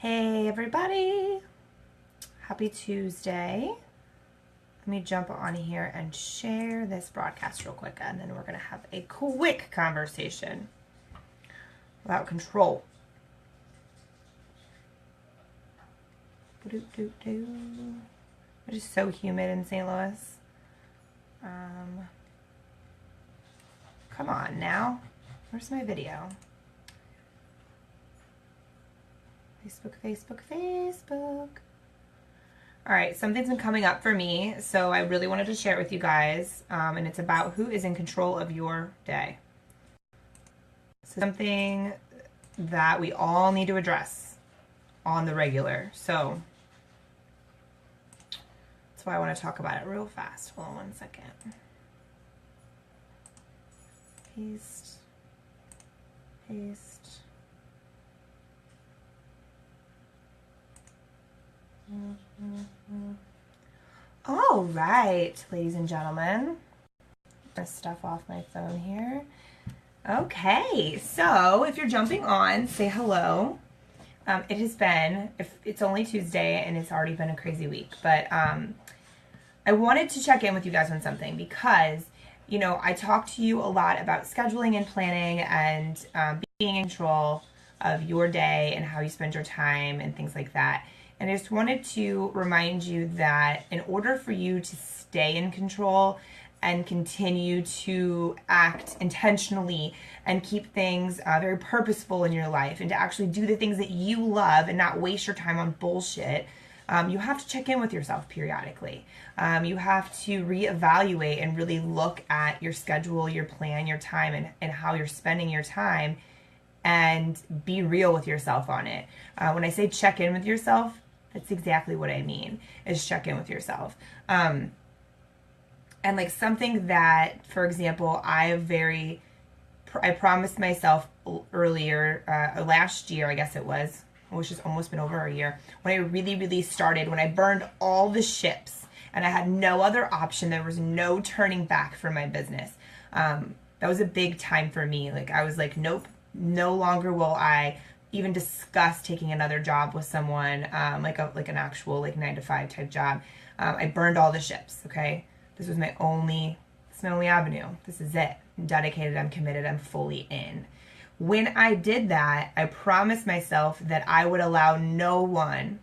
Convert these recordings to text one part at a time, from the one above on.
Hey everybody, happy Tuesday. Let me jump on here and share this broadcast real quick, and then we're going to have a quick conversation about control. It is so humid in St. Louis. Come on now, where's my video? Facebook. All right, something's been coming up for me, so I really wanted to share it with you guys, and it's about who is in control of your day. So something that we all need to address on the regular. So that's why I want to talk about it real fast. Hold on one second. Paste. All right, ladies and gentlemen. Stuff off my phone here. Okay, so if you're jumping on, say hello. It has been, it's only Tuesday and it's already been a crazy week, but I wanted to check in with you guys on something because, you know, I talked to you a lot about scheduling and planning and being in control of your day and how you spend your time and things like that. And I just wanted to remind you that in order for you to stay in control and continue to act intentionally and keep things very purposeful in your life and to actually do the things that you love and not waste your time on bullshit, you have to check in with yourself periodically. You have to reevaluate and really look at your schedule, your plan, your time, and how you're spending your time and be real with yourself on it. When I say check in with yourself, that's exactly what I mean, is check in with yourself. And like something that, for example, I promised myself earlier, last year, I guess it was, which has almost been over a year, when I really started, when I burned all the ships and I had no other option, there was no turning back for my business. That was a big time for me. Like I was like, nope, no longer will I even discuss taking another job with someone, like an actual 9-to-5 type job. I burned all the ships. Okay, this was my only avenue. This is it. I'm dedicated. I'm committed. I'm fully in. When I did that, I promised myself that I would allow no one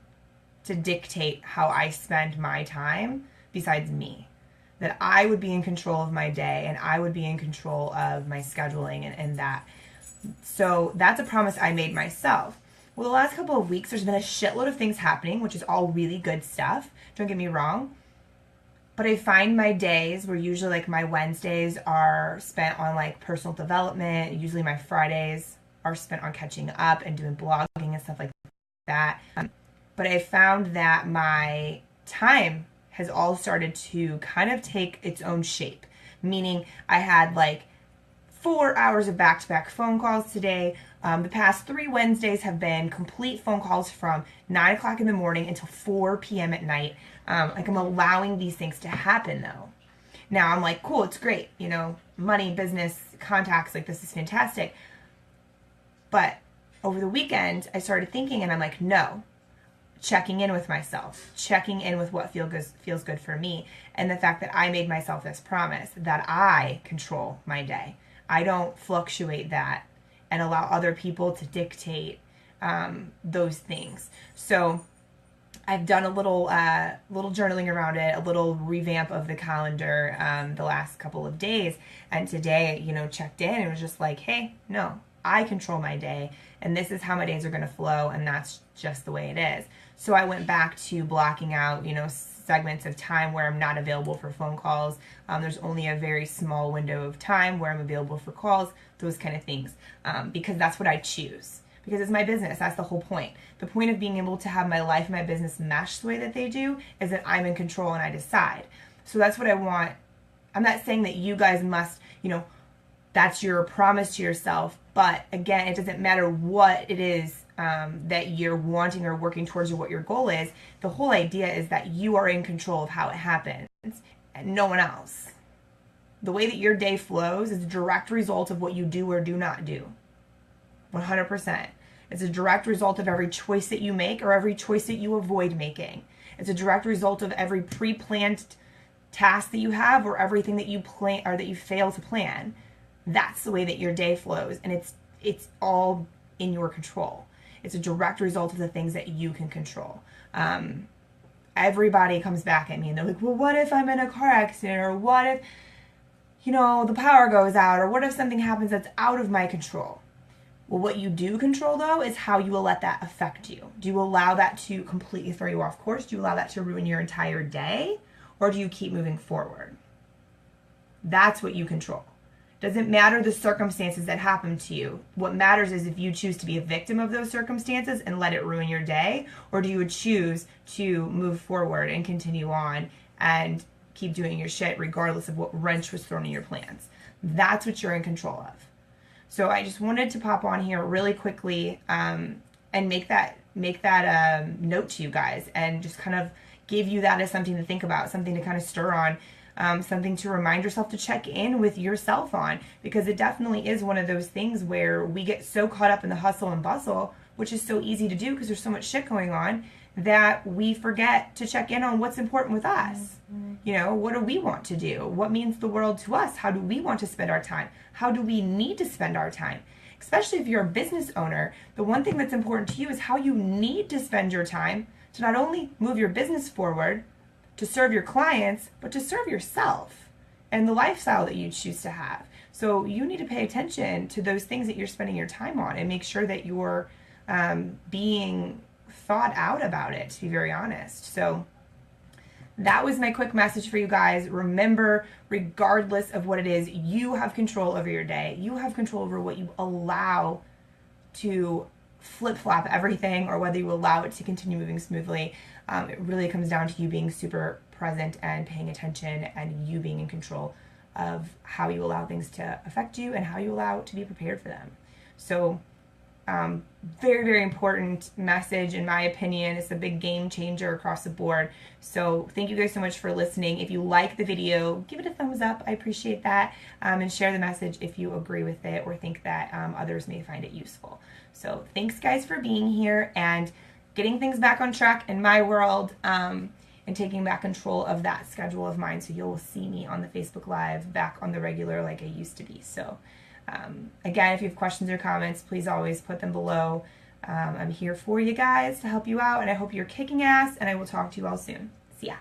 to dictate how I spend my time besides me. That I would be in control of my day and I would be in control of my scheduling and that. So that's a promise I made myself. Well, the last couple of weeks, there's been a shitload of things happening, which is all really good stuff. Don't get me wrong. But I find my days where usually like my Wednesdays are spent on like personal development. Usually my Fridays are spent on catching up and doing blogging and stuff like that. But I found that my time has all started to kind of take its own shape. Meaning I had like 4 hours of back-to-back phone calls today. The past 3 Wednesdays have been complete phone calls from 9 o'clock in the morning until 4 p.m. at night. Like I'm allowing these things to happen though. Now I'm like, cool, it's great. You know, money, business, contacts, like this is fantastic. But over the weekend, I started thinking and I'm like, no, checking in with myself, checking in with what feels good for me. And the fact that I made myself this promise that I control my day. I don't fluctuate that and allow other people to dictate those things. So I've done a little journaling around it, a little revamp of the calendar the last couple of days. And today, you know, checked in and was just like, hey, no, I control my day and this is how my days are going to flow and that's just the way it is. So I went back to blocking out, you know, segments of time where I'm not available for phone calls. There's only a very small window of time where I'm available for calls, those kind of things, because that's what I choose. Because it's my business. That's the whole point. The point of being able to have my life and my business mesh the way that they do is that I'm in control and I decide. So that's what I want. I'm not saying that you guys must, you know, that's your promise to yourself. But again, it doesn't matter what it is that you're wanting or working towards or what your goal is. The whole idea is that you are in control of how it happens and no one else. The way that your day flows is a direct result of what you do or do not do. 100%. It's a direct result of every choice that you make or every choice that you avoid making. It's a direct result of every pre-planned task that you have or everything that you plan or that you fail to plan. That's the way that your day flows, and it's all in your control. It's a direct result of the things that you can control. Everybody comes back at me and they're like, well, what if I'm in a car accident, or what if, the power goes out, or what if something happens that's out of my control? Well, what you do control, though, is how you will let that affect you. Do you allow that to completely throw you off course? Do you allow that to ruin your entire day? Or do you keep moving forward? That's what you control. Doesn't matter the circumstances that happen to you. What matters is if you choose to be a victim of those circumstances and let it ruin your day, or do you choose to move forward and continue on and keep doing your shit regardless of what wrench was thrown in your plans. That's what you're in control of. So I just wanted to pop on here really quickly and make that note to you guys, and just kind of give you that as something to think about, something to kind of stir on, something to remind yourself to check in with yourself on, because it definitely is one of those things where we get so caught up in the hustle and bustle, which is so easy to do because there's so much shit going on, that we forget to check in on what's important with us. What do we want to do? What means the world to us? How do we want to spend our time? How do we need to spend our time? Especially if you're a business owner, the one thing that's important to you is how you need to spend your time to not only move your business forward, to serve your clients, but to serve yourself and the lifestyle that you choose to have. So you need to pay attention to those things that you're spending your time on and make sure that you're being thought out about it, to be very honest. So that was my quick message for you guys. Remember, regardless of what it is, you have control over your day. You have control over what you allow to flip-flop everything, or whether you allow it to continue moving smoothly. It really comes down to you being super present and paying attention, and you being in control of how you allow things to affect you and how you allow it to be prepared for them. So very, very important message, in my opinion. It's a big game changer across the board. So thank you guys so much for listening. If you like the video, give it a thumbs up. I appreciate that. And share the message if you agree with it or think that others may find it useful. So thanks, guys, for being here and getting things back on track in my world, and taking back control of that schedule of mine. So you'll see me on the Facebook Live back on the regular like I used to be. So again, if you have questions or comments, please always put them below. I'm here for you guys to help you out, and I hope you're kicking ass, and I will talk to you all soon. See ya.